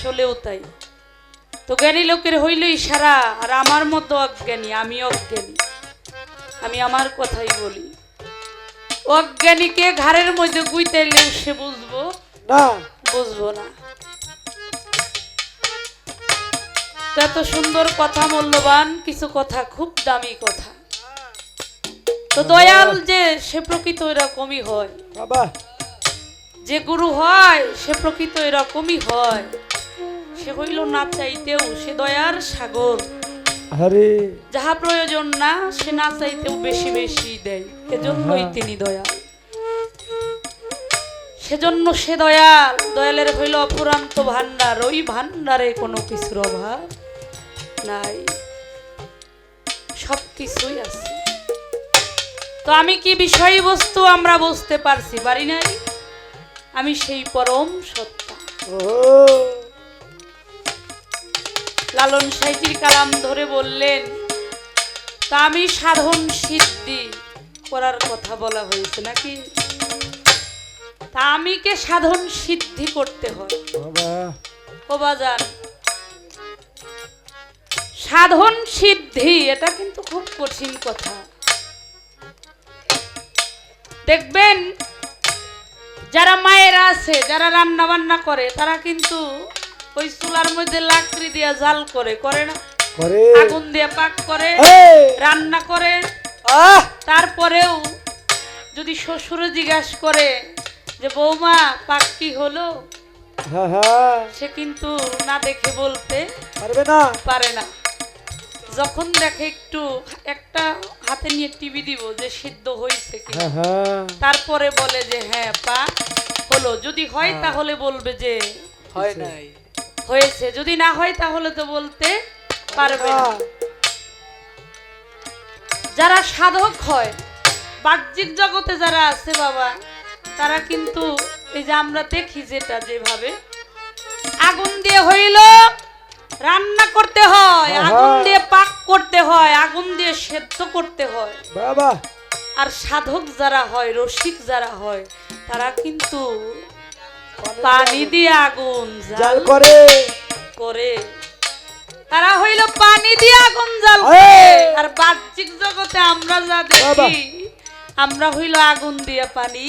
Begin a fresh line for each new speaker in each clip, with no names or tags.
আসলেও তাই। তো জ্ঞানী লোকের হইল ইশারা, আর আমার মতো অজ্ঞানী, আমি অজ্ঞানী, আমি আমার কথাই বলি। অজ্ঞানীকে ঘাড়ের মধ্যে গুইতাইলেও সে বুঝবো
না,
বুঝবো না। এত সুন্দর কথা, মূল্যবান কিছু কথা, খুব দামি কথা। তো দয়াল যে সে প্রকৃত এরকমই হয়,
বাবা
যে গুরু হয় সে প্রকৃত এরকমই হয়। সে হইল না চাইতেও সে দয়ার সাগর,
আরে
যাহা প্রয়োজন না সে না চাইতেও বেশি বেশি দেয়, এজন্যই তিনি দয়াল। সেজন্য সে দয়াল, দয়ালের হইল অফুরান্ত ভান্ডার, ওই ভান্ডারে কোনো কিছুর অভাব নাই, সব কিছুই আছে। তো আমি কি বিষয়বস্তু আমরা বুঝতে পারছি, পারি নাই? আমি সেই পরম সত্তা।
ও
লালন সাইজির কালাম ধরে বললেন, তা আমি সাধন সিদ্ধি করার কথা বলা হয়েছে নাকি? তা আমি কে সাধন সিদ্ধি করতে হয়
বাবা
ও বাজান। সাধন সিদ্ধি এটা কিন্তু খুব কঠিন কথা। দেখবেন যারা মায়েরা আছে, যারা রান্না বান্না করে, তারা কিন্তু ওই চুলার মধ্যে লাকড়ি দিয়ে জাল করে, করে না?
করে
আগুন দিয়ে পাক করে,
এই
রান্না করে।
আহ
তারপরেও যদি শ্বশুর জিজ্ঞাসা করে যে বৌমা পাক কি হলো,
হ্যাঁ হ্যাঁ
সে কিন্তু না দেখে বলতে
পারবে না,
পারে না। যখন দেখে একটু একটা হাতে নিয়ে টিভি দিব যে সিদ্ধ হয়েছে কি,
হ্যাঁ হ্যাঁ
তারপরে বলে যে হ্যাঁ পাক হলো। যদি হয় তাহলে বলবে যে
হয় নাই,
হয়েছে, যদি না হয় তাহলে তো বলতে পারবে না। যারা সাধক হয়, বাহ্যিক জগতে যারা আছে বাবা, তারা কিন্তু এই যে আমরা দেখি যেটা যেভাবে আগুন দিয়ে হইল রান্না করতে হয়, আগুন দিয়ে পাক করতে হয়, আগুন দিয়ে সেদ্ধ করতে হয়।
বাবা
আর সাধক যারা হয়, রসিক যারা হয়, তারা কিন্তু পানি দিয়ে আগুন
জাল করে
করে। তারা হইল পানি দিয়ে আগুন জাল করে। আর বাহ্যিক জগতে আমরা যা দেখি, আমরা হইল আগুন দিয়ে পানি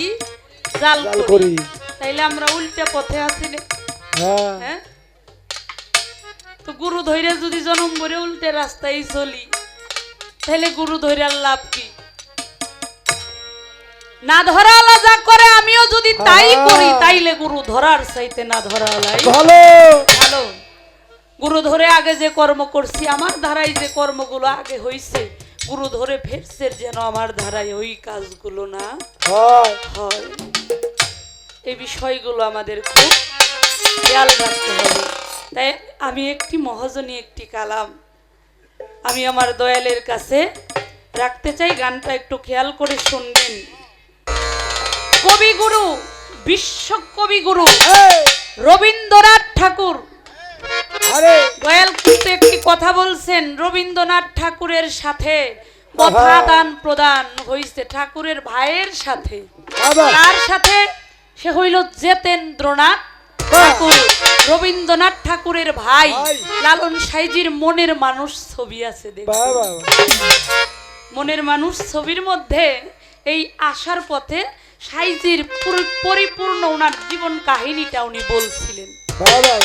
জাল করি। তাইলে আমরা উল্টা পথে আছি না?
হ্যাঁ
হ্যাঁ, তো গুরু ধৈর্য যদি জন্ম ভরে উল্টে রাস্তায় চলি, তাহলে গুরু ধৈর্যের লাভ কি? না ধরাওয়ালা যা করে আমিও যদি তাই করি, তাইলে গুরু ধরার চাইতে না ধরাওয়ালাই
ভালো
ভালো। গুরু ধরে আগে যে কর্ম করছি, আমার ধারায় যে কর্মগুলো আগে হইছে, গুরু ধরে ফেরছে যেন আমার ধারায় ওই কাজগুলো না
হয়,
হয়। এই বিষয়গুলো আমাদের খুব খেয়াল রাখতে হবে। তাই আমি একটি মহাজনী একটি কালাম আমি আমার দয়ালের কাছে রাখতে চাই। গানটা একটু খেয়াল করে শুনবেন। কবিগুরু, বিশ্ব কবিগুরু রবীন্দ্রনাথ ঠাকুর,
আরে
দয়াল কিন্তু একটি কথা বলছেন, রবীন্দ্রনাথ ঠাকুরের সাথে কথা দান প্রদান হইছে ঠাকুরের ভাইয়ের সাথে।
বাবা
তার সাথে সে হইল জিতেন্দ্রনাথ ঠাকুর, রবীন্দ্রনাথ ঠাকুরের ভাই। লালন সাইজির মনের মানুষ ছবি আছে, দেখবেন
বাবা
মনের মানুষ ছবির মধ্যে এই আসার পথে সাইজির পরিপূর্ণ ওনার জীবন কাহিনীটা উনি বলছিলেন।
বাবা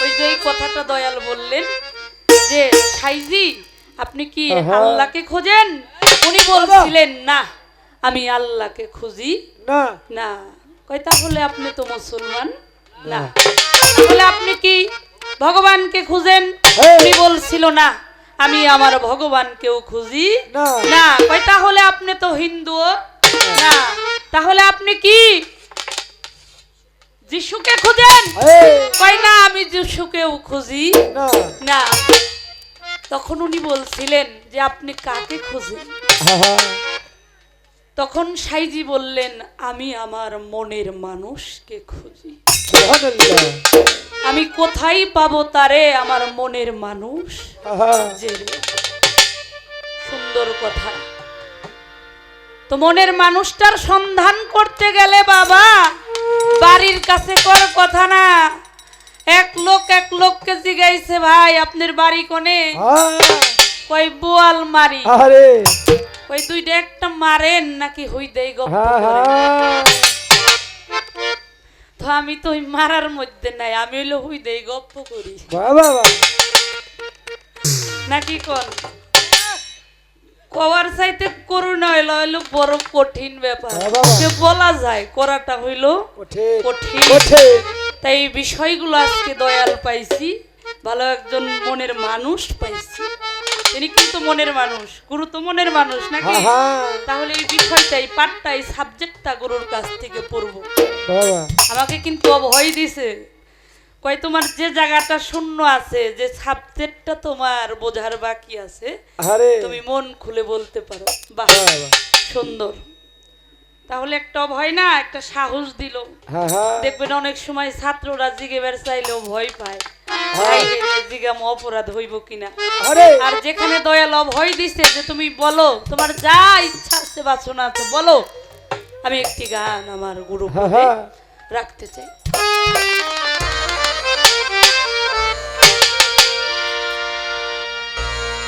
ওই যে এই কথাটা দয়াল বললেন যে সাইজি আপনি কি আল্লাহকে খোঁজেন? উনি বলছিলেন না, আমি আল্লাহকে খুঁজি
না
না। কয় তাহলে আপনি তো মুসলমান না, তাহলে আপনি কি ভগবানকে খুঁজেন? উনি বলছিল না, আমি আমার ভগবানকেও খুঁজি না। কয় তাহলে আপনি তো হিন্দু না, তাহলে আপনি কি যিশুকে খুঁজেন? কয় না, আমি যিশুকেও খুঁজি না। তখন উনি বলছিলেন যে আপনি কাকে খুঁজেন? তখন সাইজি বললেন, আমি আমার মনের মানুষকে খুঁজি। আমি কোথায় পাবো তারে, আমার মনের মানুষ যে। সুন্দর কথা। তো মনের মানুষটার সন্ধান করতে গেলে বাবা বাড়ির কাছে কর কথা না, এক লোককে জিগাইছে ভাই আপনার বাড়ি কোনে,
হ্যাঁ।
কই বোয়াল মারি,
আরে
কই দুইটা একটা মারেন নাকি হই দেই গপ্প
হ্যাঁ
করে।
হ্যাঁ
তো আমি তো ওই মারার মধ্যে নাই, আমি হইলো হই দেই গপ্প করি
বাবা বাবা
নাকি কোন কওয়ার চাইতে করুণা হইলো বড় কঠিন ব্যাপার,
বাবা।
যে বলা যায় করাটা হইলো
ওঠে
কঠিন।
ওঠে
তাই এই বিষয়গুলো আজকে দয়াল পাইছি, ভালো একজন মনের মানুষ পাইছি, তিনি কিন্তু মনের মানুষ, গুরু তো মনের মানুষ নাকি।
হ্যাঁ হ্যাঁ
তাহলে এই বিষয়টাই পাঠটাই সাবজেক্টটা গুরুর কাছ থেকে পড়বো।
বাবা
আমাকে কিন্তু অভয় দিছে, কই তোমার যে জায়গাটা শূন্য আছে, যে সাবজেক্টটা তোমার বোঝার বাকি আছে,
আরে
তুমি মন খুলে বলতে পারো। বাহ,
বাবা
সুন্দর। তাহলে একটা অভয় না, একটা সাহস দিল।
হ্যাঁ হ্যাঁ
দেখবেন অনেক সময় ছাত্ররা জিগেবার চাইলেও ভয় পায়,
হ্যাঁ।
জিগাম অপরাধ হইব কিনা।
আরে
আর যেখানে দয়াল অভয় দিছে যে তুমি বলো, তোমার যা ইচ্ছা আছে বাসনা আছে বলো, আমি একটি গান আমার গুরু
হ্যাঁ
পদে
হ্যাঁ
রাখতে চাই।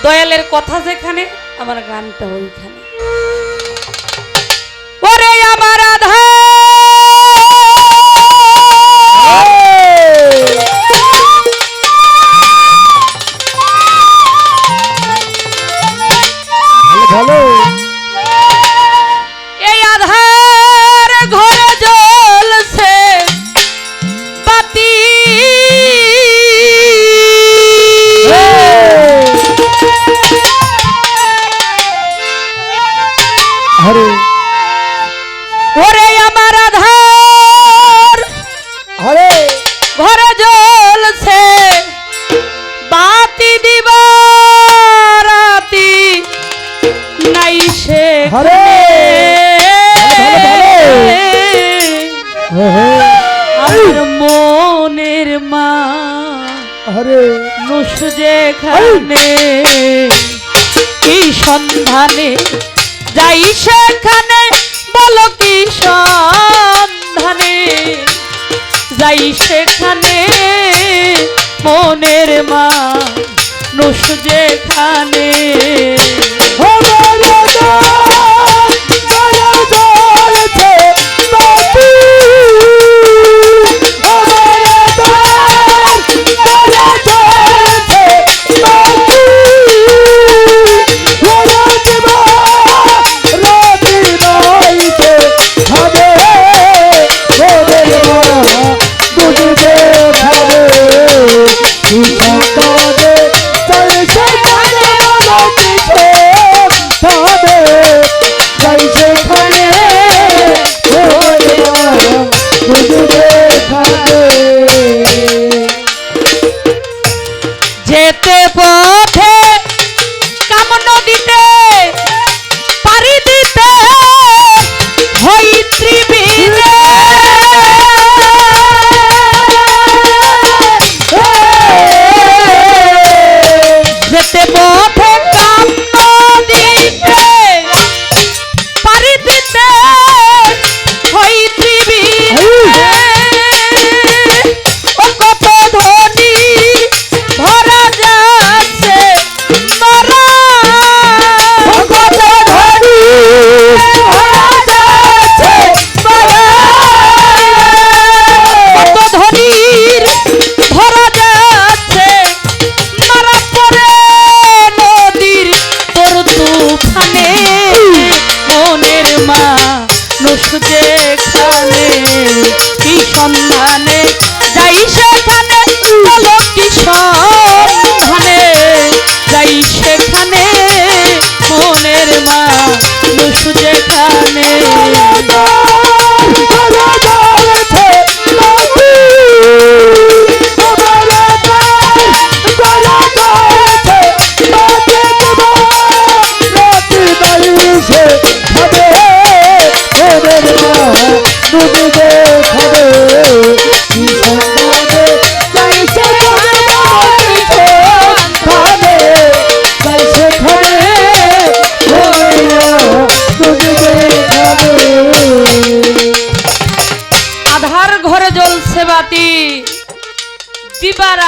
দয়ালের কথা যেখানে, আমার গানটা ওইখানে। ওরে আমার আধা
ভালো
এই আধার ঘরে জ্বলছে বাতি,
আরে
ওরে আমার আধার
আরে
ঘরে জ্বলছে বাতি, দিবারাতি নাই সে
আরে
আমার মনের মা
আরে
নুস যেখানে, কি সন্ধানে যাই সেখানে, বলো কি সন্ধানে যাই সেখানে, মনের মা নুস যেখানে।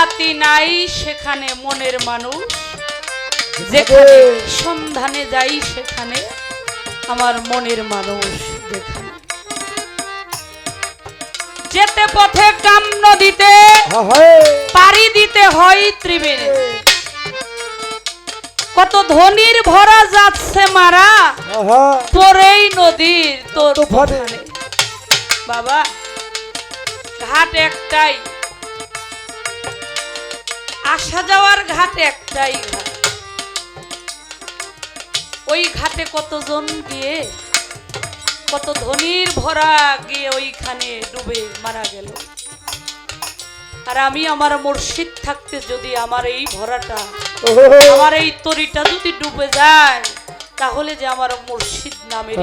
জাতি নাই সেখানে মনের মানুষ, যেখানে সন্ধানে যাই সেখানে আমার মনের মানুষ। যেখানে যেতে পথে কাম নদীতে পাড়ি দিতে হয় ত্রিবেণী, কত ধনির ভরা যাচ্ছে মারা পরেই নদীর তোর তুফানে। বাবা ঘাট একটাই, আসা যাওয়ার ঘাট একটাই ঘাট। ওই ঘাটে কতজন গিয়ে, কত ধনির ভরা গিয়ে ওইখানে ডুবে মারা গেল। আর আমি আমার মুর্শিদ থাকতে যদি আমার এই ভরাটা, আমার এই তরিটা যদি ডুবে যায়, তাহলে যে আমার মুর্শিদ নামের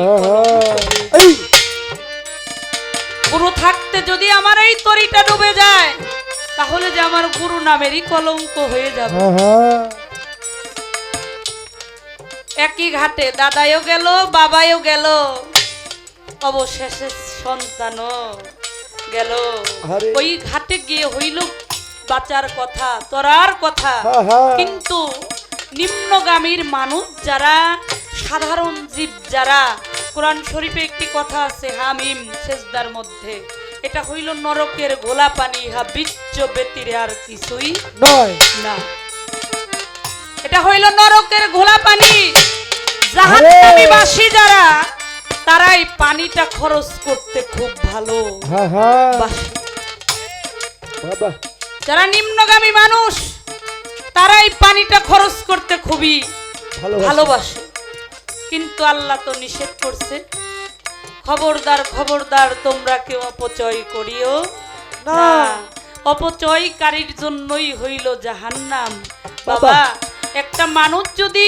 গুরু থাকতে যদি আমার এই তরিটা ডুবে যায়, তাহলে যে আমার গুরু নামেরই কলঙ্ক হয়ে যাবে। একই ঘাটে দাদাইও গেল, বাবাইও গেল, অবশেষে সন্তানও গেল। ওই ঘাটে গিয়ে হইল বাঁচার কথা, তরার কথা, কিন্তু নিম্নগামীর মানুষ যারা, সাধারণ জীব যারা, কোরআন শরীফে একটি কথা আছে হামিম সেজদার মধ্যে, এটা হইল নরকের ঘোলা পানি, ইহা বিচ্চ ব্যতিরে আর কিছুই নয় না। এটা হইল নরকের ঘোলা পানি। জাহান্নামীবাসী যারা, তারাই পানিটা খরচ করতে খুব ভালো বাসে। যারা নিম্নগামী মানুষ, তারাই পানিটা খরচ করতে খুবই ভালোবাসে। কিন্তু আল্লাহ তো নিষেধ করছে, খবরদার খবরদার তোমরা কেউ অপচয় করিও না, অপচয়কারীর জন্যই হইল জাহান্নাম। বাবা একটা মানুষ যদি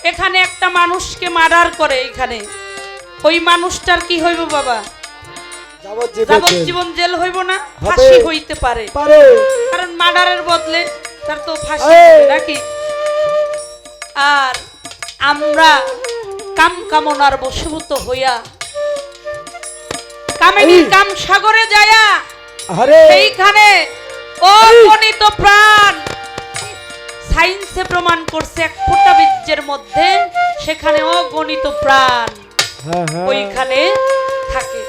এখানে একটা মানুষকে মার্ডার করে, এখানে ওই মানুষটার কি হইব বাবা? যাবজ্জীবন জেল হইব না, ফাঁসি হইতে পারে, কারণ মার্ডারের বদলে তার তো ফাঁসি নাকি। আর আমরা কাম কামনার বশীভূত হইয়া কামিনীর কাম সাগরে যায়া সেইখানে অগণিত প্রাণ, সায়েন্সে প্রমাণ করছে এক ফোঁটা বীর্যের মধ্যে সেখানে অগণিত প্রাণ ওইখানে থাকে।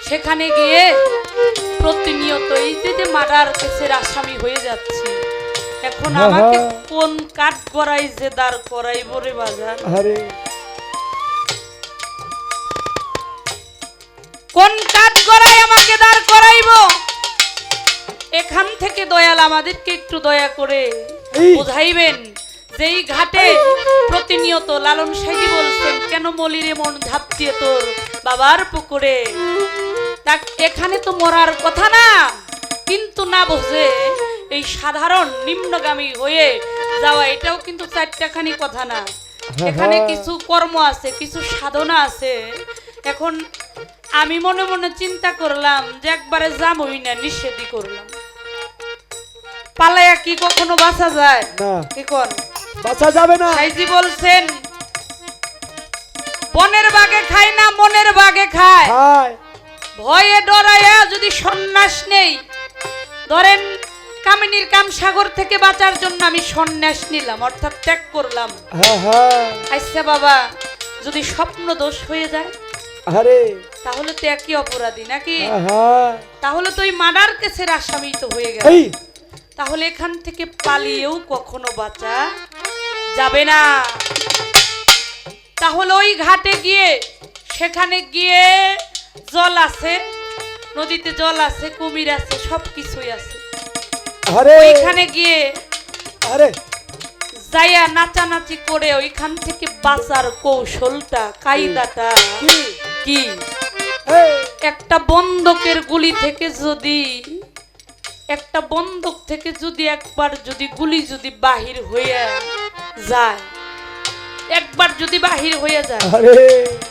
সেখানে গিয়ে প্রতিনিয়ত এই যে মার্ডার কেসের আসামি হয়ে যাচ্ছে, এখন আমাকে কোন কাঠ গড়াই যে দাঁড় করাইব রে বাজার? কোন কাঠ গড়াই আমাকে দাঁড় করাইব? এখান থেকে দয়াল আমাদেরকে একটু দয়া করে বুঝাইবেন, যেই ঘাটে প্রতিনিয়ত লালন সাইজি বলছেন, কেন মলিরে মন ঝাঁপ দিয়ে তোর বাবার পুকুরে। এখানে তো মরার কথা না, কিন্তু না বোঝে এই সাধারণ নিম্নগামী হয়ে যাওয়া, এটাও কিন্তু চারটাখানি কথা না। এখানে কিছু কর্ম আছে, কিছু সাধনা আছে। এখন আমি মনে মনে চিন্তা করলাম যে একবারে যামই না, নিষেধই করলাম। পালায়া কি কখনো বাঁচা যায়? কি কোন
বাঁচা যাবে না।
সাইজি বলছেন, বনের বাগে খায় না মনের বাগে খায়, ভয়ে ডরাইয়া যদি সন্ন্যাস নেই, ধরেন কামিনীর কাম সাগর থেকে বাঁচার জন্য আমি সন্ন্যাস নিলাম, অর্থাৎ ত্যাগ করলাম। আচ্ছা বাবা, যদি স্বপ্ন দোষ হয়ে যায় তাহলে তো একই অপরাধী নাকি? তাহলে তো ওই মার্ডার কেসের আসামি তো হয়ে গেল। তাহলে এখান থেকে পালিয়েও কখনো বাঁচা যাবে না। তাহলে ওই ঘাটে গিয়ে, সেখানে গিয়ে জল আছে, নদীতে জল আছে, কুমির আছে, সবকিছুই আছে। ওইখানে গিয়ে যাইয়া নাচানাচি করে ওইখান থেকে বাঁচার কৌশলটা, কায়দাটা কি? একটা বন্দুকের গুলি থেকে যদি, একটা বন্দুক থেকে যদি একবার যদি গুলি যদি বাহির হয়ে যায়, একবার যদি বাহির হয়ে যায়,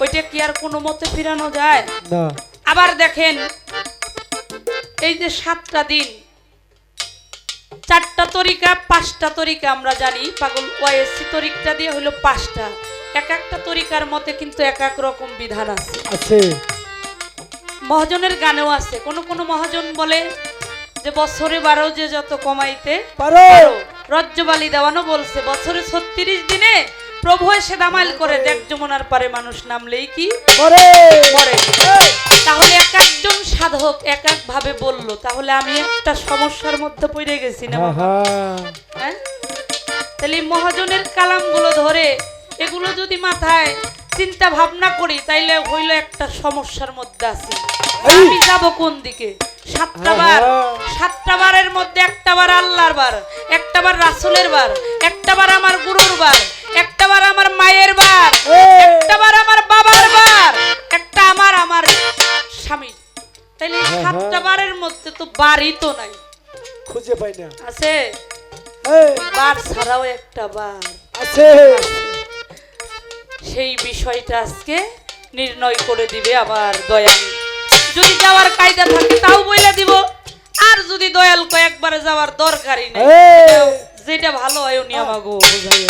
ওইটা কি আর কোনো মতে ফিরানো যায় না? আবার দেখেন, এই যে 7টা দিন, 4টা তরিকা, 5টা তরিকা আমরা জানি, পাগল ওয়াইসি তরিকটা দিয়ে হলো 5টা। এক একটা তরিকার মতে কিন্তু এক এক রকম বিধান আছে। মহাজনের গানেও আছে, কোন কোন মহাজন বলে যে বছরে 12 যে যত কমাইতে
পারো
রজ্জবালি দেওয়ানো বলছে বছরে 36 দিনে প্রভু এসে দামাইল করে দেখ যমুনার পারে মানুষ নামলেই কি
করে
মরে। তাহলে এক একজন সাধক এক এক ভাবে বললো, তাহলে আমি একটা সমস্যার মধ্যে পড়ে গেছি না বাবা? হ্যাঁ, তাহলে এই মহাজনের কালামগুলো ধরে এগুলো যদি মাথায় চিন্তা ভাবনা করি তাইলে হইল একটা সমস্যার মধ্যে আছি। আমি যাব কোন দিকে? 7টা বার, 7টা বারের মধ্যে একটা বার আল্লাহর বার, একটা বার রাসূলের বার, একটা বার আমার গুরুর বার, একটা বার আমার মায়ের বার, একটা বার আমার বাবার বার, একটা আমার স্বামী। তাইলে 7টা বারের মধ্যে তো বারই তো নাই,
খুঁজে পাই না।
আছে বার ছাড়াও একটা বার
আছে।
সেই বিষয়টা আজকে নির্ণয় করে দিবে আবার দয়াল। যদি যাওয়ার কায়দা থাকে তাও বইলা দিব, আর যদি দয়াল কয়েকবারে যাওয়ার দরকারই নেই, যেটা ভালো হয় উনি আমাকে বুঝাই।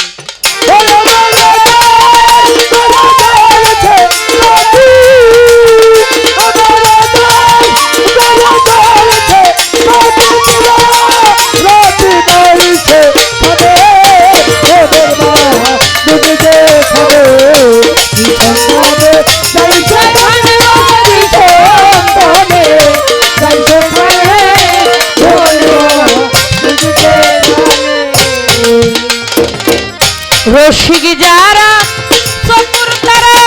রসিক যারা চতুর তারা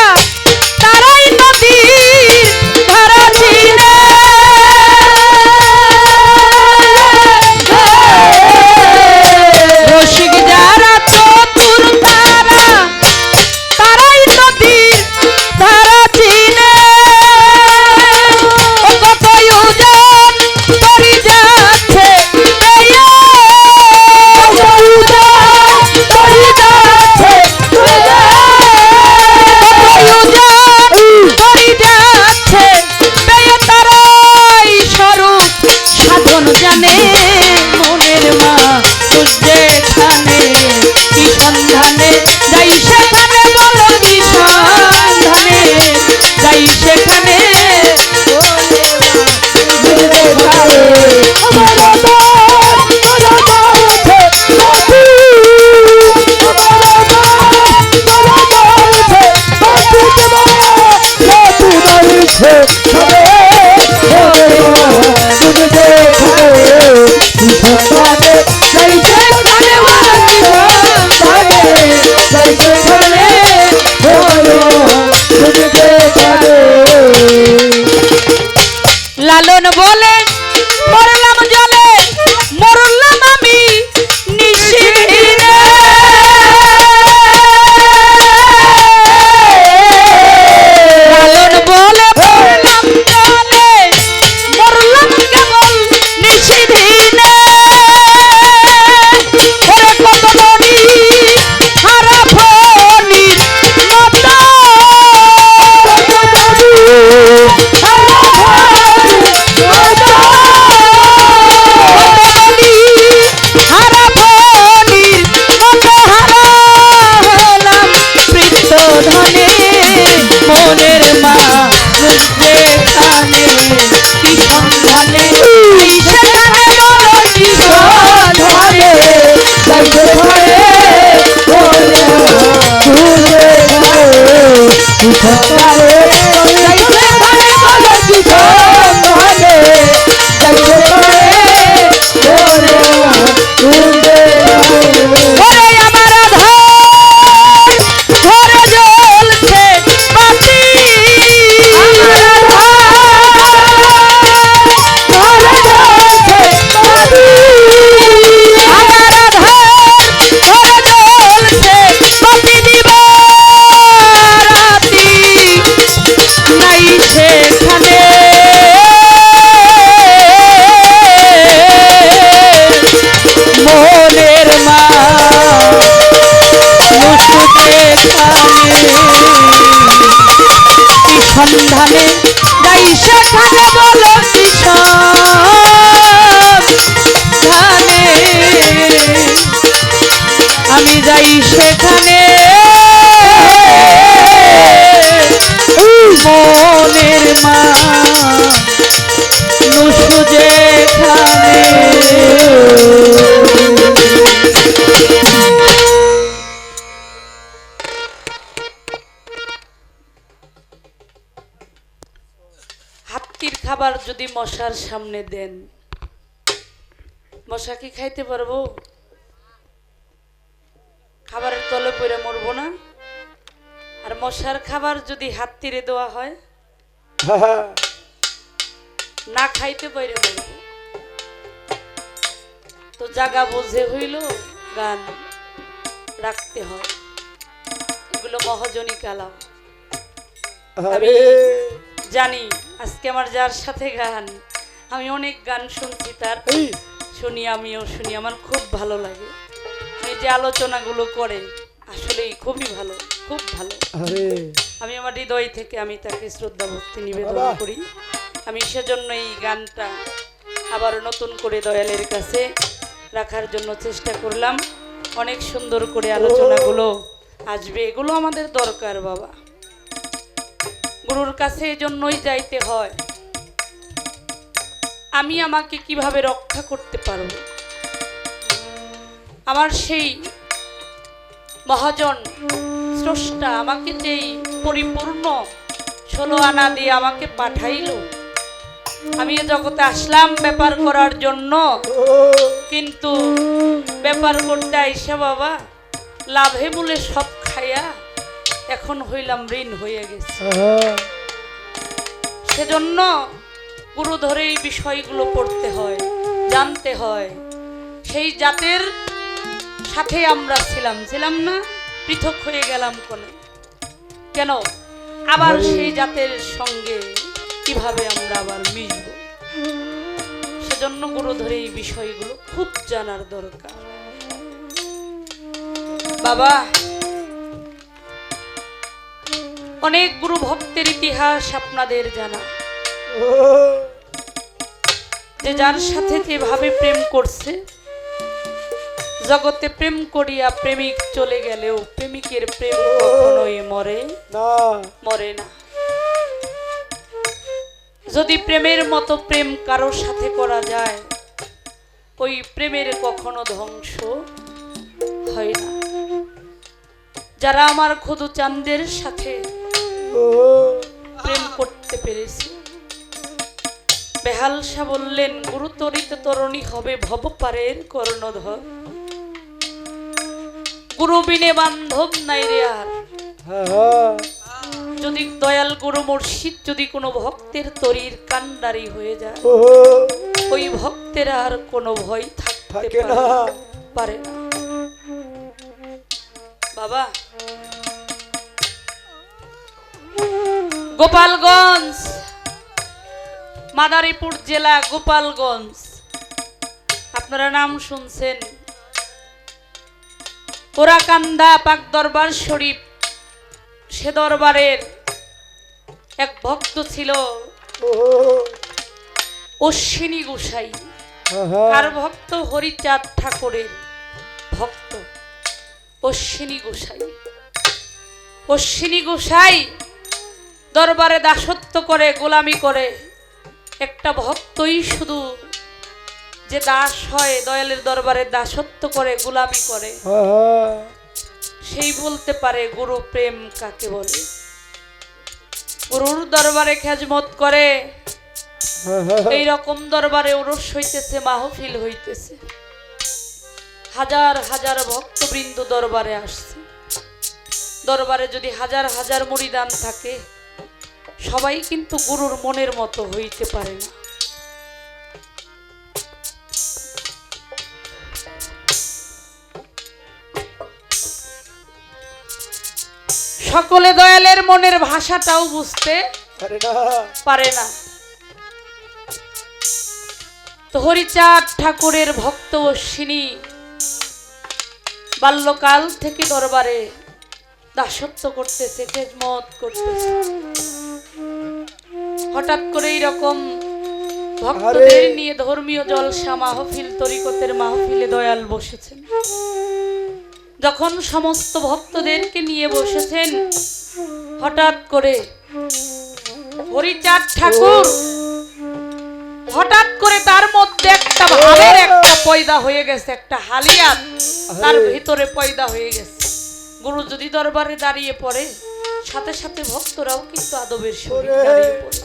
তারাই নদীর ধারা চিনে, রসিক যারা চতুর তারা তারাই নদীর ধারা চিনে। ও কত উজান তরি যাচ্ছে জানে মনের মা যেখানে কি সন্ধানে যাই সেখানে, বলো কি সন্ধানে যাই সেখানে, যদি মশার সামনে দেন, মশা কি খাইতে পারবো? খাবারের তলে পড়ে মরবো না? আর মশার খাবার যদি হাত তীরে দেওয়া হয়, না খাইতে পারে মরবো। তো জাগা বুঝে হইল গান রাখতে হয়। এগুলো মহাজনী কালাম। আমি জানি আজকে আমার যার সাথে গান, আমি অনেক গান শুনছি তার, শুনি, আমিও শুনি, আমার খুব ভালো লাগে। এই যে আলোচনাগুলো করে আসলেই খুবই ভালো, খুব ভালো। আমি আমার হৃদয় থেকে আমি তাকে শ্রদ্ধা ভক্তি নিবেদন করি। আমি সেজন্য এই গানটা আবার নতুন করে দয়ালের কাছে রাখার জন্য চেষ্টা করলাম। অনেক সুন্দর করে আলোচনাগুলো আসবে, এগুলো আমাদের দরকার বাবা। গুরুর কাছে এই জন্যই যাইতে হয়, আমি আমাকে কিভাবে রক্ষা করতে পারব। আমার সেই মহাজন স্রষ্টা আমাকে যেই পরিপূর্ণ 16 আনা দিয়ে আমাকে পাঠাইলো, আমি এ জগতে আসলাম ব্যাপার করার জন্য, কিন্তু ব্যাপার করতে আইসা বাবা লাভে বলে সব খাইয়া এখন হইলাম ঋণ হয়ে গেছে। সেজন্য গুরু ধরে এই বিষয়গুলো পড়তে হয়, জানতে হয়। সেই জাতের সাথে আমরা ছিলাম না, পৃথক হয়ে গেলাম কেন? আবার সেই জাতের সঙ্গে কিভাবে আমরা আবার মিশব? সেজন্য গুরু ধরে এই বিষয়গুলো খুব জানার দরকার বাবা। অনেক গুরু ভক্তের ইতিহাস আপনাদের জানা, যে যার সাথে যেভাবে প্রেম করছে, জগতে প্রেম করিয়া প্রেমিক চলে গেলেও প্রেমিকের প্রেম কখনোই মরে না। যদি প্রেমের মতো প্রেম কারোর সাথে করা যায়, ওই প্রেমের কখনো ধ্বংস হয় না। যারা আমার খুদু চাঁদের সাথে প্রেম করতে পেরেছে, বেহাল শাহ বললেন, গুরু তরিত তরণী হবে ভবপারের কর্ণধর। গুরু বিনে বান্ধব নাই রে আর। যদি দয়াল গুরু মুর্শিদ যদি কোনো ভক্তের তরির কান্ডারি হয়ে যায়, ওই ভক্তের আর কোনো ভয় থাকতে পারে না বাবা। গোপালগঞ্জ, মাদারীপুর জেলা গোপালগঞ্জ, আপনারা নাম শুনছেন। ওরাকান্দা পাক দরবার শরীফ, সে দরবারের এক ভক্ত ছিল অশ্বিনী গোসাই। কার ভক্ত? হরিচাঁদ ঠাকুরের ভক্ত অশ্বিনী গোসাই। অশ্বিনী গোসাই দরবারে দাসত্ব করে, গোলামি করে। একটা ভক্তই শুধু যে দাস হয়, দয়ালের দরবারে দাসত্ব করে, গোলামি করে, সেই বলতে পারে গুরু প্রেম কাকে বলে। গুরুর দরবারে খেজমত করে, এই রকম দরবারে ওরস হইতেছে, মাহফিল হইতেছে, হাজার হাজার ভক্তবৃন্দ দরবারে আসছে। দরবারে যদি হাজার হাজার মুরিদান থাকে, সবাই কিন্তু গুরুর মনের মতো হইতে পারে না। সকলে দয়ালের মনের ভাষাটাও বুঝতে পারে না। তো হরিচাঁদ ঠাকুরের ভক্ত অশ্বিনী বাল্যকাল থেকে দরবারে দাসত্ব করতেছে, খেদমত করতেছে। হঠাৎ করে এইরকম ভক্তদের নিয়ে ধর্মীয় জলসা মাহফিল, তরিকতের মাহফিলে দয়াল বসেছেন। যখন সমস্ত ভক্তদেরকে নিয়ে বসেছেন, হঠাৎ করে হরিচাঁদ ঠাকুর হঠাৎ করে তার মধ্যে একটা ভাবের একটা পয়দা হয়ে গেছে, একটা হালিয়াত তার ভিতরে পয়দা হয়ে গেছে। গুরু যদি দরবারে দাঁড়িয়ে পড়ে, সাথে সাথে ভক্তরাও কিন্তু আদবের সহিত দাঁড়িয়ে পড়ে।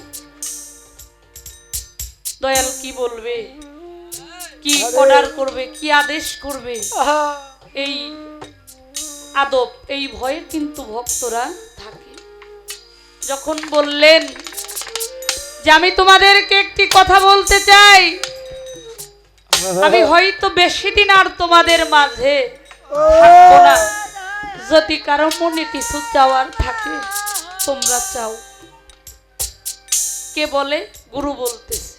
দয়াল কি বলবে, কি
আরে।
অর্ডার করবে, কি আদেশ করবে,
আহা,
এই আদব, এই ভয়ে কিন্তু ভক্তরা থাকে। যখন বললেন যে আমি তোমাদেরকে একটি কথা বলতে চাই, আমি হয়তো বেশি দিন আর তোমাদের মাঝে থাকবো না, যদি কারো মনে কিছু চাওয়ার থাকে তোমরা চাও। কে বলে? গুরু বলতেছে।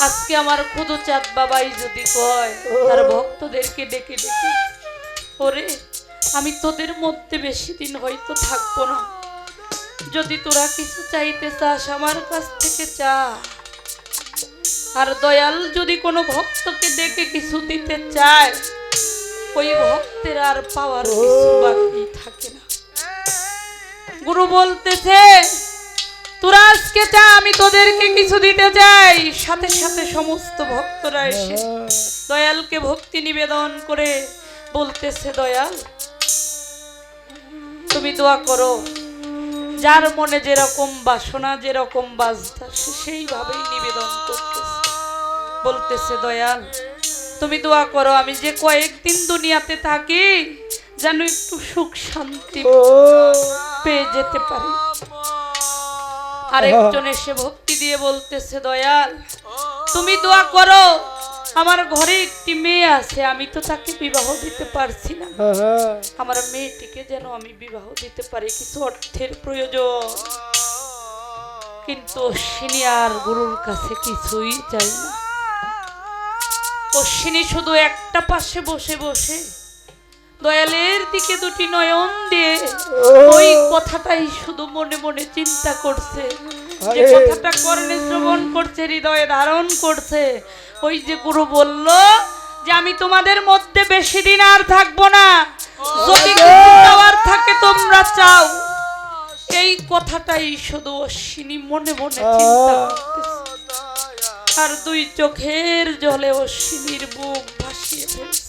আজকে আমার খুদুচাঁদ বাবাই যদি কয় তার ভক্তদেরকে ডেকে ডেকে, ওরে আমি তোদের মধ্যে বেশি দিন হয়তো থাকবো না, যদি তোরা কিছু চাইতে চাস আমার কাছ থেকে চা। আর দয়াল যদি কোনো ভক্তকে ডেকে কিছু দিতে চায়, ওই ভক্তের আর পাওয়ার কিছু বাকি থাকে না। গুরু বলতেছে তোরা আজকে চা, আমি তোদেরকে কিছু দিতে চাই। সাথে সাথে সমস্ত ভক্তরা এসে দয়ালকে ভক্তি নিবেদন করে বলতেছে, দয়াল তুমি দোয়া করো, যার মনে যেরকম বাসনা, যেরকম বাজনা সে সেইভাবেই নিবেদন করতেছে। বলতেছে দয়াল তুমি দোয়া করো, আমি যে কয়েকদিন দুনিয়াতে থাকি যেন একটু সুখ শান্তি পেয়ে যেতে পারি। আরেকজন এসে ভক্তি দিয়ে বলতেছে, দয়াল তুমি দোয়া করো, আমার ঘরে একটি মেয়ে আছে, আমি তো তাকে বিবাহ দিতে পারছি না, আমার মেয়েটিকে যেন আমি বিবাহ দিতে পারি, কিছু অর্থের প্রয়োজন। কিন্তু অশ্বিনী আর গুরুর কাছে কিছুই চাই না। অশ্বিনী শুধু একটা পাশে বসে বসে দয়ালের দিকে দুটি নয়ন দিয়ে ওই কথাটাই শুধু মনে মনে চিন্তা করছে, যে কথাটা কর্ণে শ্রবণ করছে, হৃদয়ে ধারণ করছে। ওই যে গুরু বলল যে আমি তোমাদের মধ্যে বেশি দিন আর থাকবো না, যদি কিছু চাওয়ার থাকে তোমরা চাও, এই কথাটাই শুধু অশ্বিনী মনে মনে চিন্তা করতেছে। আর দুই চোখের জলে অশ্বিনীর বুক ভাসিয়ে ফেলছে।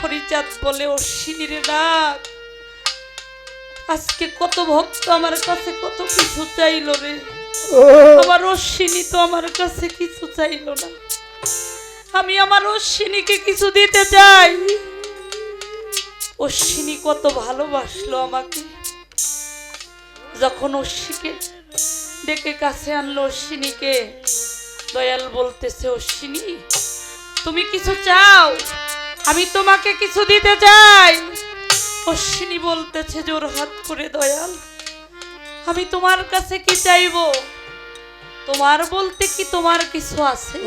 হরিচাঁদ বলে, অশ্বিনীর ডাক, আজকে কত ভক্ত আমার কাছে কত কিছু চাইলো রে, আমার অশ্বিনী তো আমার কাছে কিছু চাইলো না, আমি আমার অশ্বিনীকে কিছু দিতে চাই। অশ্বিনী কত ভালোবাসলো আমাকে। যখন অশ্বিনীকে ডেকে কাছে আনলো অশ্বিনীকে, দয়াল বলতেছে, অশ্বিনী তুমি কিছু চাও, আমি তোমাকে কিছু দিতে চাই। অশ্বিনী বলতেছে জোর হাত করে, দয়াল আমি তোমার কাছে কি চাইবো? তোমার বলতে কি তোমার কিছু আছে?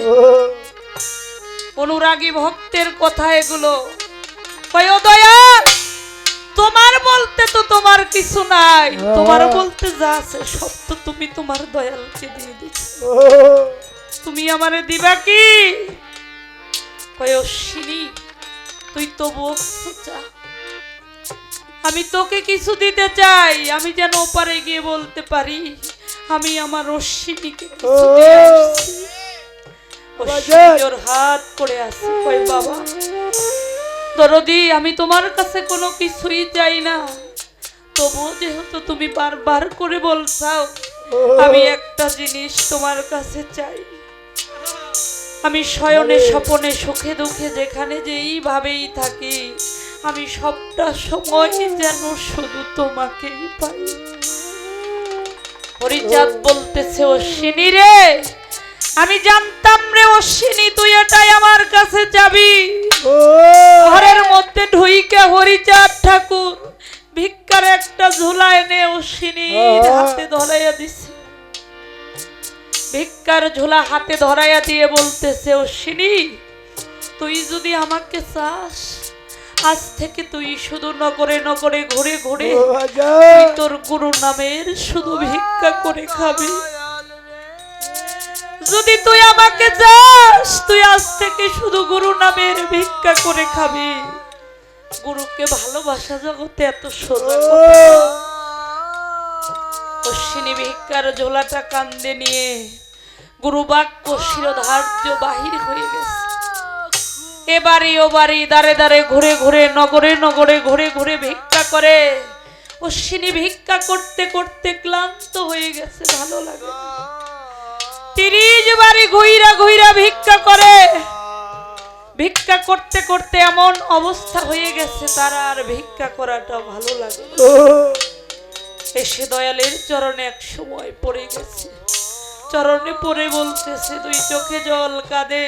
অনুরাগী ভক্তের কথা এগুলো। কয়, ও দয়াল তোমার বলতে তো তোমার কিছু নাই, তোমার বলতে যা আছে সব তো তুমি তোমার দয়ালকে দিয়ে দিচ্ছ, তুমি আমারে দিবা কি? কয়, অশ্বিনী তুই তো বলছো চা, আমি তোকে কিছু দিতে চাই, আমি যেন ওপারে গিয়ে বলতে পারি আমি আমার অশ্বিনীকে কিছু দিয়ে আসছি। অশ্বিনী ওর হাত করে আছে। কয়, বাবা দরদি আমি তোমার কাছে কোনো কিছুই চাই না, তবুও যেহেতু তুমি বারবার করে বলছাও, আমি একটা জিনিস তোমার কাছে চাই। আমি শয়নে স্বপনে সুখে দুঃখে যেখানে যেইভাবেই থাকি, আমি সবটা সময় যেন শুধু তোমাকেই পাই। হরিচাঁদ বলতেছে, অশ্বিনী রে আমি জানতাম রে অশ্বিনী তুই এটাই আমার কাছে যাবি। ঘরের মধ্যে ঢুইকে হরিচাঁদ ঠাকুর ভিক্ষার একটা ঝোলা এনে অশ্বিনীর হাতে ধরাইয়া দিছে। ভিক্ষার ঝোলা হাতে ধরাইয়া দিয়ে বলতেছে, অশ্বিনী তুই যদি আমাকে চাস, আজ থেকে তুই শুধু নগরে নগরে ঘুরে ঘুরে তুই তোর গুরু নামের শুধু ভিক্ষা করে খাবি। যদি তুই আমাকে চাস, তুই আজ থেকে শুধু গুরু নামের ভিক্ষা করে খাবি। গুরুকে ভালোবাসা জগতে এত সোজা কথা। অশ্বিনী ভিক্ষার ঝোলাটা কান্দে নিয়ে গুরু বাক্য শিরোধার্য বাহির হয়ে গেছে। এবারে ও বাড়ি দাঁড়ে দাঁড়ে ঘুরে ঘুরে নগরে নগরে ঘুরে ঘুরে ভিক্ষা করে। অশ্বিনী ভিক্ষা করতে করতে ক্লান্ত হয়ে গেছে, ভালো লাগে না। 30 বাড়ি ঘুইরা ঘুইরা ভিক্ষা করে। ভিক্ষা করতে করতে এমন অবস্থা হয়ে গেছে তারা আর ভিক্ষা করাটা ভালো লাগে না। এসে দয়ালের চরণে এক সময় পড়ে গেছে, চরণে পড়ে বলতেছে, দুই চোখে জল কাঁদে।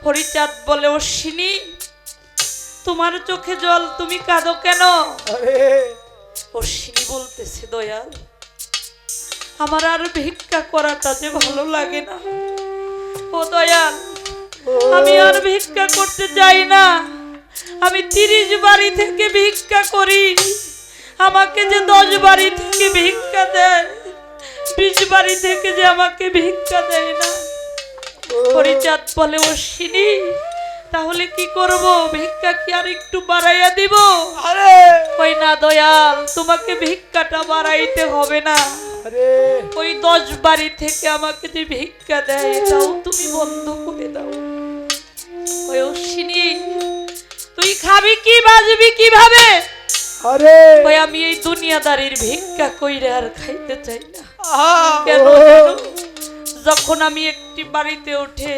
হরিচাঁদ বলে, অশ্বিনী তোমার চোখে জল, তুমি কাঁদো কেন?
আরে
অশ্বিনী বলতেছে, দয়াল আমার আর ভিক্ষা করাটা যে ভালো লাগে না। ও দয়াল, আমি আর ভিক্ষা করতে চাই না। আমি 30 বাড়ি থেকে ভিক্ষা করি, আমাকে যে 10 বাড়ি থেকে ভিক্ষা দেয়, 20 বাড়ি থেকে যে আমাকে ভিক্ষা দেয় না। হরিচাঁদ বলে, অশ্বিনী তাহলে কি করব? ভিক্ষা কি আর একটু বাড়াইয়া দিব?
আরে
কই না দয়াল, তোমাকে ভিক্ষাটা বাড়াইতে হবে না।
আরে
ওই 10 বাড়ি থেকে আমাকে যে ভিক্ষা দেয় এটাও তুমি বন্ধ করে দাও। ওই অশ্বিনী তুই খাবি কি, বাঁচবি কিভাবে?
আরে
ওই আমি এই দুনিয়াদারির ভিক্ষা কইরা আর খাইতে চাই না।
আহা,
কেন
ও,
জানো? যখন আমি একটি বাড়িতে উঠে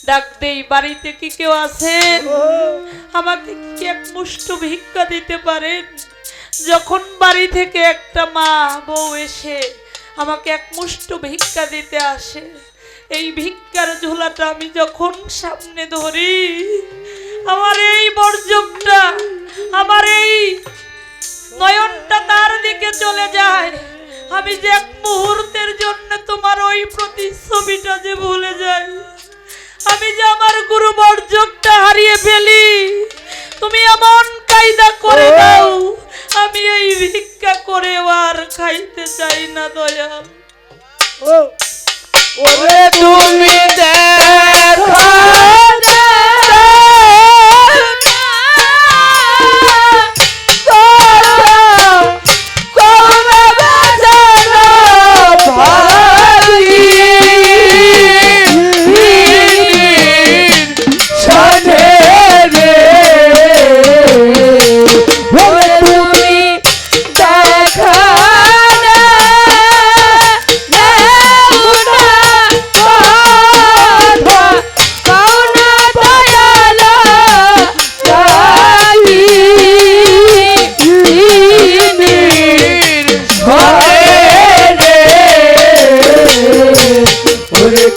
ডাক দেই, বাড়িতে কি কেউ আছে?
ও,
আমাকে কি এক মুষ্ট ভিক্ষা দিতে পারেন? যখন বাড়ি থেকে একটা মা বউ এসে আমাকে এক মুষ্ট ভিক্ষা দিতে আসে, এই ভিক্ষার ঝোলাটা আমি যখন সামনে ধরি, আমার এই বর্জকটা, আমার এই নয়নটা তার দিকে চলে যায়। আমি যে এক মুহূর্তের জন্য তোমার ওই প্রতিচ্ছবিটা যে ভুলে যাই, আমি যে আমার গুরু বর্জকটা হারিয়ে ফেলি, তুমি এমন কায়দা করে দাও, আমি এই ভিক্ষা করে আর খাইতে চাই না দয়াল।
ও,
ওরে তুমি দেখা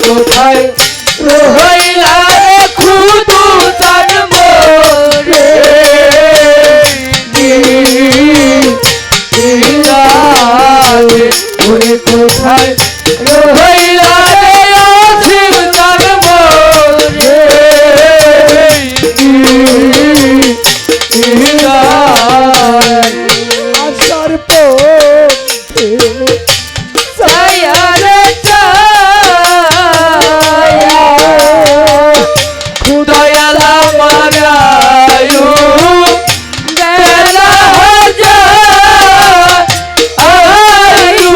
কোথায় রইলা রে খুদু জন্ম রে ওরে কোথায় রইলা রে অসীম জন্ম রে
আসার পথে
ছায়া রে দয়াল আমার আয়ু বেলা যায় আয়ু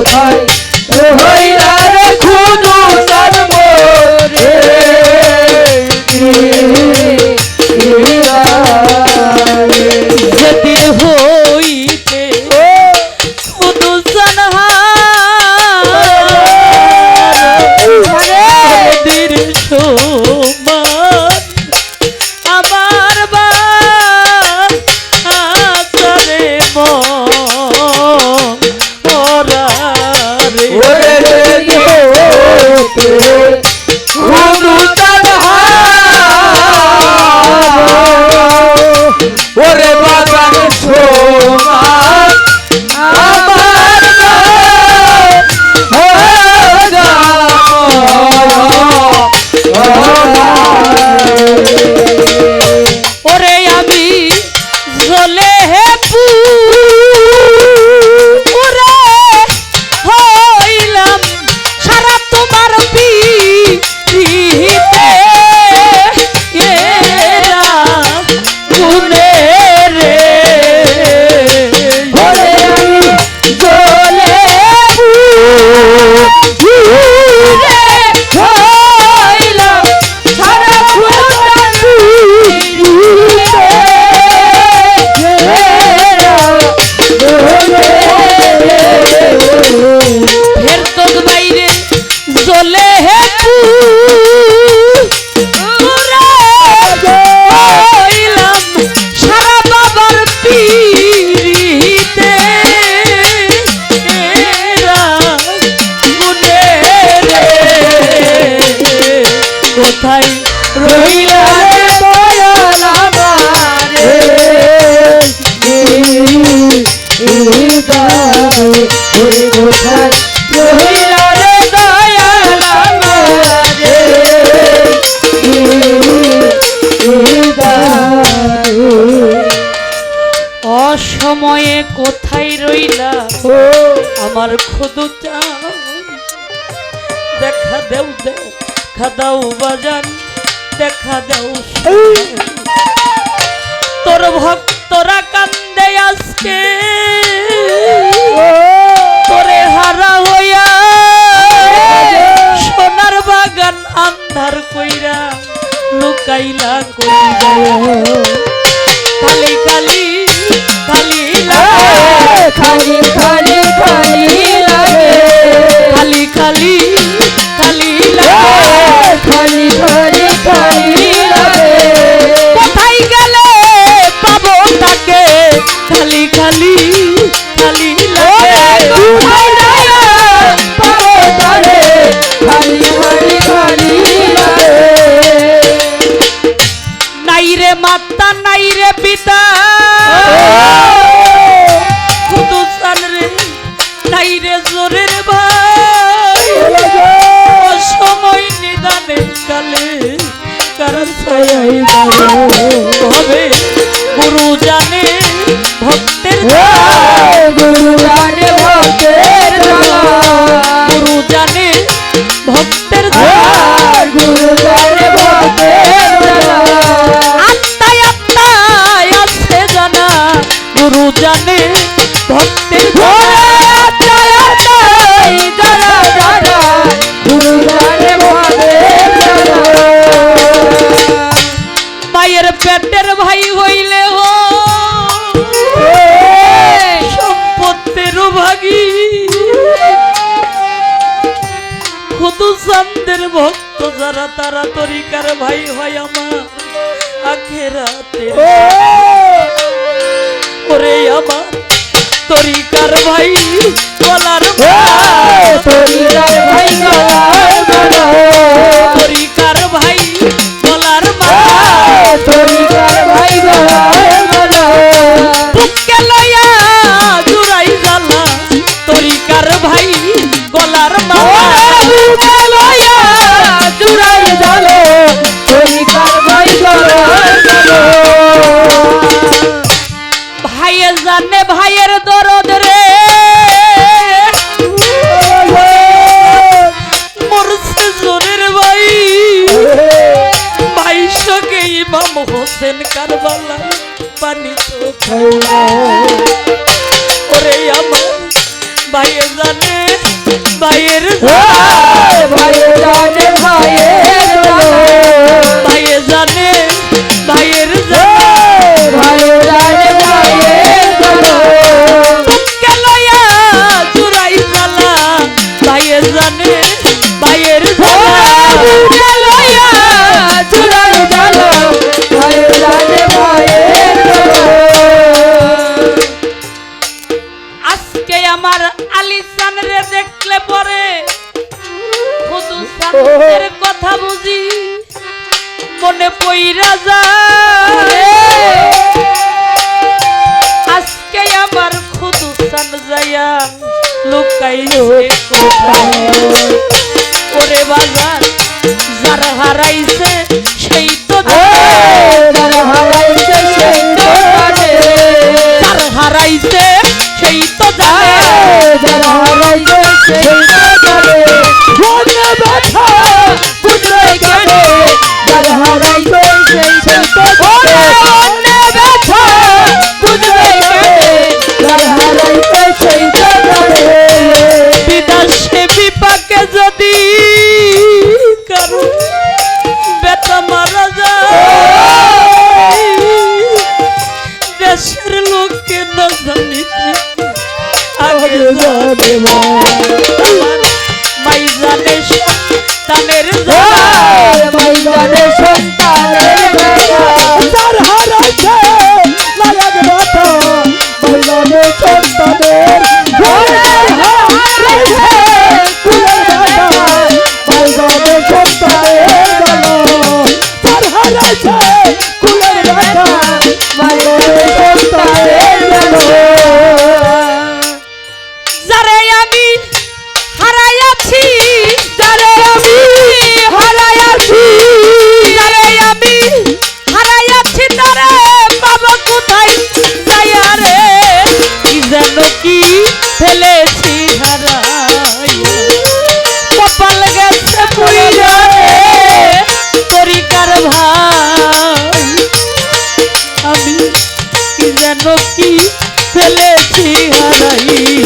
কোথায় রইলা রে খুদু তার মোরে
যেদিন হইতে খুদু জানহার সমান আমার বারে ওরা রে
খুদু তার ওরে বাগান সমান আমার
ওরে আমি জ্বলে হে পুরে হইলাম সারা তোমার পিতে এরা গুনে রে
ওরে আমি জ্বলে পুরে হইলাম সারা তোমার
ফের তোর বাইরে জ্বলে হে পুরে হইলাম সারা বাবার পিরিতে এরা গুনে রে কোথায় রইলা রে দয়াল আমারে রইলা রে দয়াল আমারে অসময়ে কোথায় রইলা আমার খুদু চান দেখা দেও দেখা দাও বাজান দেখা দাও তোর ভক্তরা কান্দে আজকে তোরে হারা হইয়া সোনার বাগান আন্ধার কইরা লুকাইলা কইরা কালি কালি কালি লাগে
খালি খালি খালি লাগে
খালি খালি খালি লাগে
খালি খালি খালি লাগে
কোথায় গেলে পাবো তাকে খালি খালি খালি লাগে
কোথায় যায় পাবো তারে খালি খালি খালি লাগে
নাই রে মাতা নাই রে পিতা খুদু চান রে নাই রে জোরের ভাই অসময় নিদানে কালে কারণ ছায়াই হবে গুরু জানে ভক্তের
গুরু জানে ভক্তের জ্বালা
গুরু জানে ভক্তের
গুরু জানে ভক্তের জ্বালা
আত্মায় আত্মায় আছে জানা গুরু জানে ভক্তের
গুরু জানে ভক্তের জ্বালা
মায়ের পেটের ভাই হইলে সম্পত্তির ভাগী খুদু চান্দের ভক্ত যারা তারা তরিকার ভাই হয় আমার আখেরাতে ওরে আমার তরিকার ভাই গলার
তরিকার ভাই
তরিকার ভাই গলার
তরিকার ভাই
বুকে লয়া জুড়াই জ্বালা তরিকার ভাই গলার
বুকে লয়া জুড়াই জ্বালা তরিকার ভাই
ভাইয়ের জানে ভাইয়ের দরদ রে মরছে জোরের ভাই ভাইশকে ইমাম হোসেন কারবালায় পানি তো ওরে আমার ভাইয়ে জানে ভাইয়ের
ভাইয়ে জানে ভাইয়ের জ্বালা
ভাইয়ে জানে ভাইয়ের
ভাইয়ে জানে ভাইয়ের জ্বালা
বুকে লইয়া জুড়াই জ্বালা ভাইয়ে জানে ভাইয়ের
বুকে লইয়া জুড়াই জ্বালা ভাইয়ে জানে ভাইয়ের জ্বালা
আজকে আমার আলিসান রে দেখলে পরে শুধু সানের কথা বুঝি মনে পইরা যায় আজকে আমার খুদু সান যাইয়া লুকাইছে কোথায় ওরে বাজার যার হারাইছে সেই তো
যার হারাইছে সেই তো জানে
যার হারাইছে সেই তো জানে
যার হারাইছে সেই তো জানে মনে ব্যথা বুঝে গেলে যার হারাইছে সেই তো জানে মনে ব্যথা বুঝে গেলে যার হারাইছে সেই তো জানে
বিদেশে বিপাকে যদি কারো বেটা মারা যায় দেশের লোককে না জানিতে আগে জানে মাই জানে সন্তানের
ভাই জানে সন্তানের ব্যথা
যার হারাইছে লাগাক ব্যথা ভাই জানে সন্তানের
ঘরে হারাইছে
কুলের ব্যথা ভাই জানে সন্তানের জ্বালা যার হারাইছে কুলের ব্যথা
ভাই জানে সন্তানের জ্বালা
যারে আমি হারাইয়াছি
যারে আমি হারাইয়াছি
যারে আমি হারাইয়াছি তারে বাবা কোথায় যাইয়া রে কি যেন কি ফেলেছি হারাইয়া কপাল গেছে পুইরা রে তরিকার ভাই আমি কি যেন কি ফেলেছি হারাইয়া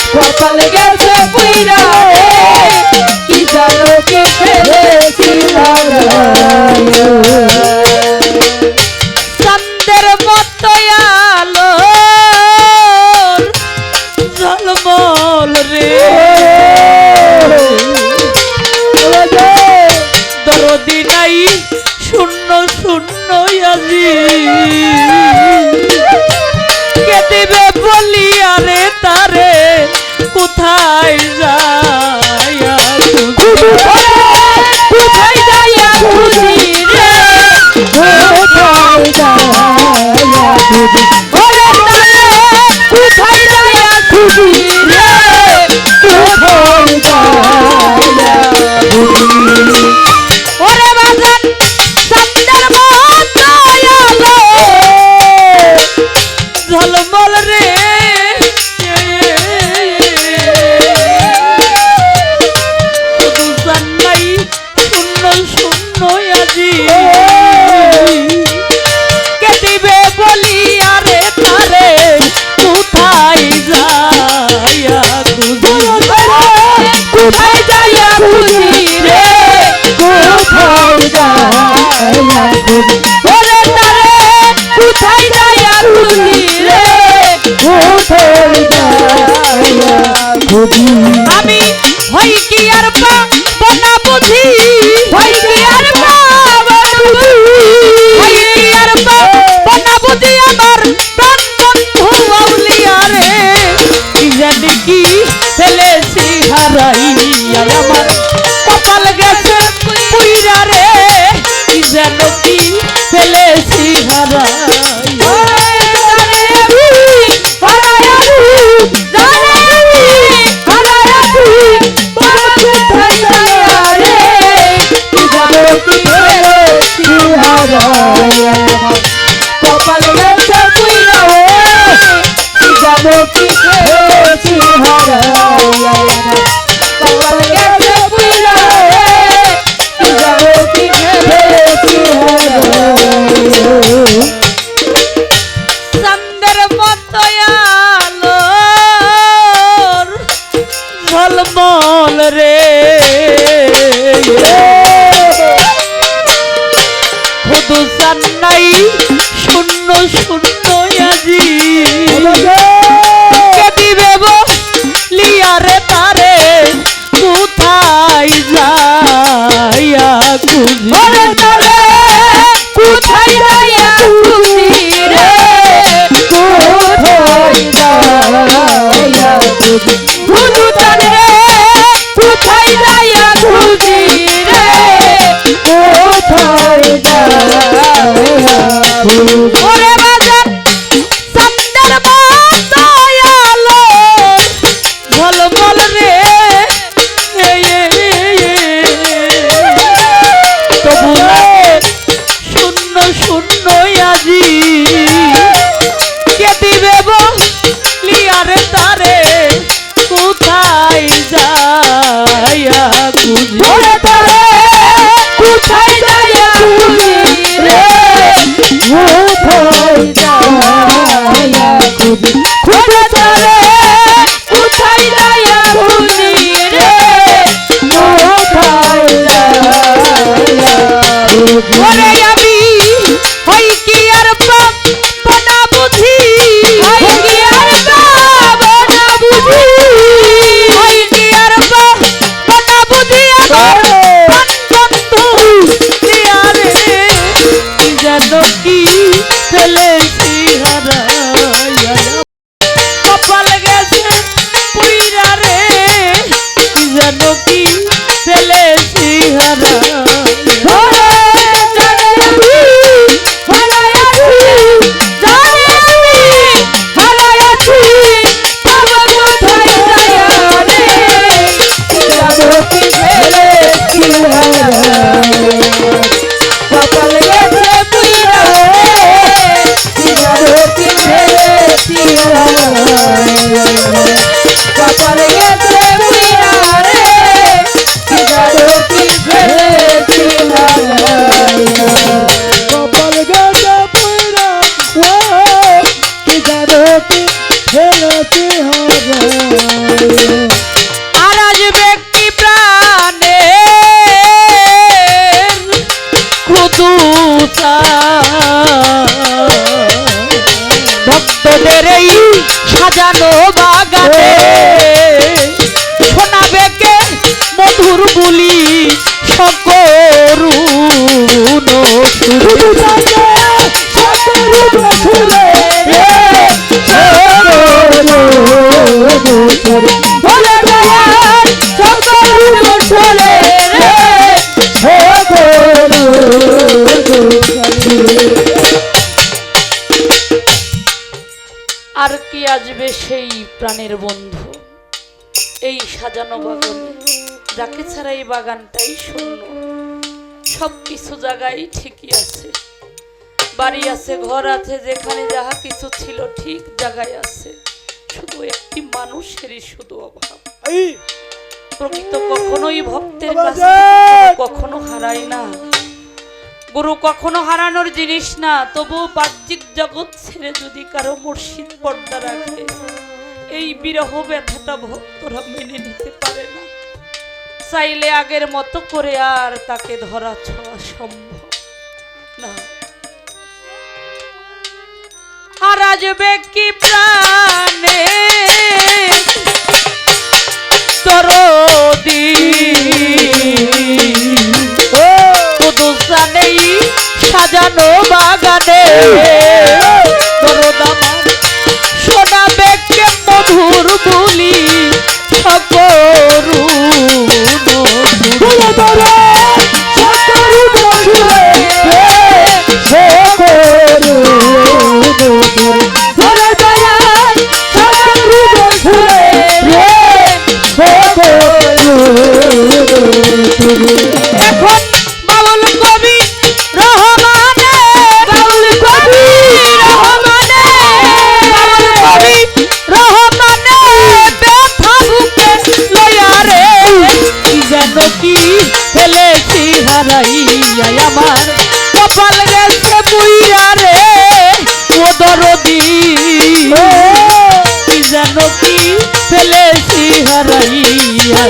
কপাল গেছে পুইরা রে কি জানো কি ফেলেছি হারাইয়া
চন্দের মতো আলো ঝলমল রে দরদি নাই শূন্য শূন্য আজি কে দিবে বলি আরে তারে কোথায় যাইয়া
কোথায় যাইয়া খুঁজি রে কোথায় যাইয়া খুঁজি ওরে তারে কোথায় যাইয়া খুঁজি রে কোথায় যাইয়া খুঁজি
ওরে বাজান চন্দের মতো আলো ঝলমল রে শুধু জান্নাই শূন্য শূন্য আজি কে দিবে বলি আরে তারে কোথায় যাইয়া খুঁজি
কোথায় যাইয়া খুঁজি রে কোথায় যাইয়া খুঁজি ওরে তারে কোথায় যাইয়া খুঁজি রে কোথায় যাইয়া খুঁজি
আমি হই কি আর বনা বুঝি
হই কি আর বাবা
হই কি আর বনা বুঝি আমার প্রাণ বন্ধু আউলিয়া রে কি জানি কি ফেলেছি হারাইয়া আমার কপাল গেছে পুইরা রে কি যেন কি ফেলেছি হারাইয়া
হারাইয়া রে খুদু সান্নাই শূন্য শূন্য আজি কে দিবে লিয়ারে তারে কোথায় যাইয়া খুঁজি তারে কোথায় যাইয়া খুঁজি রে কোথায় যাইয়া খুঁজি খুদু তারে কোথায় যাইয়া খুঁজি রে কোথায় যাইয়া খুঁজি ওরে বাজার সন্দার মাতায়ালো ঝলমল রে তবু শূন্য শূন্য আজি কে দিবে লিয়ারে তারে কোথায় যাইয়া খুঁজি ওরে তারে কোথায় যাইয়া খুঁজি রে কোথায় যাইয়া খুঁজি খুঁজে তারে কোথায় যাইয়া খুঁজি রে কোথায় যাইয়া খুঁজি ওরে আমি হই কি আর পাপ না বুঝি হই কি আর পাপ না বুঝি হই কি আর পাপ না বুঝি আমার বন্ধু দিয়ারে যেন কি ফেলেছি হারাইয়া কপাল গেছে পুইরা রে যেন কি ফেলেছি হারাইয়া কপাল গেছে পুইরা কপাল গেছে পুইরা রে কি জাদু কি ফেলেছি
কপাল গেছে পুইরা কি জাদু কি ফেলেছি
আর আসবে কি প্রাণে খুদুসা ভক্তদের এই সাজানো বাগানে শোনাবে কে মধুর বুলি সকরুণ সুরে বলে দয়াল সকরুণ সুরে রে আর কি আসবে সেই প্রাণের বন্ধু এই সাজানো বাগানে যাকে ছাড়া এই বাগানটাই শূন্য সব কিছু জায়গায় ঠিকই আছে বাড়ি আছে ঘর আছে যেখানে যাহা কিছু ছিল ঠিক জায়গায় আছে শুধু একটি মানুষেরই শুধু অভাব প্রকৃত কখনোই ভক্তের কাছে কখনো হারায় না গুরু কখনো হারানোর জিনিস না তবু বাহ্যিক জগৎ ছেড়ে যদি কারো মুর্শিদ পর্দা রাখে এই বিরহ ব্যথাটা ভক্তরা মেনে নিতে পারে না চাইলে আগের মতো করে আর তাকে ধরা ছোঁয়া সম্ভব না আর আসবে কি প্রাণে দরদি নেই সাজানো বাগানে দরদামান শোনাবে কে মধুর বুলি সকরুণ এখন বাউল কবি রহমানে বাউল কবি রহমানে বাউল কবি রহমানে ব্যথা বুকে লয়া রে যেন কি ফেলেছি হারাইয়া আমার কপাল গেছে বুইরা রে ও দরদি যেন কি ফেলেছি হারাইয়া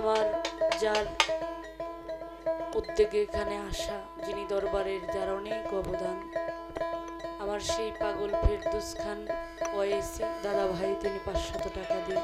আমার যার উদ্যোগে এখানে আসা, যিনি দরবারের যার অনেক অবদান, আমার সেই পাগল ফেরদৌস খান ওয়াইসি দাদা ভাই, তিনি 500 টাকা দিয়ে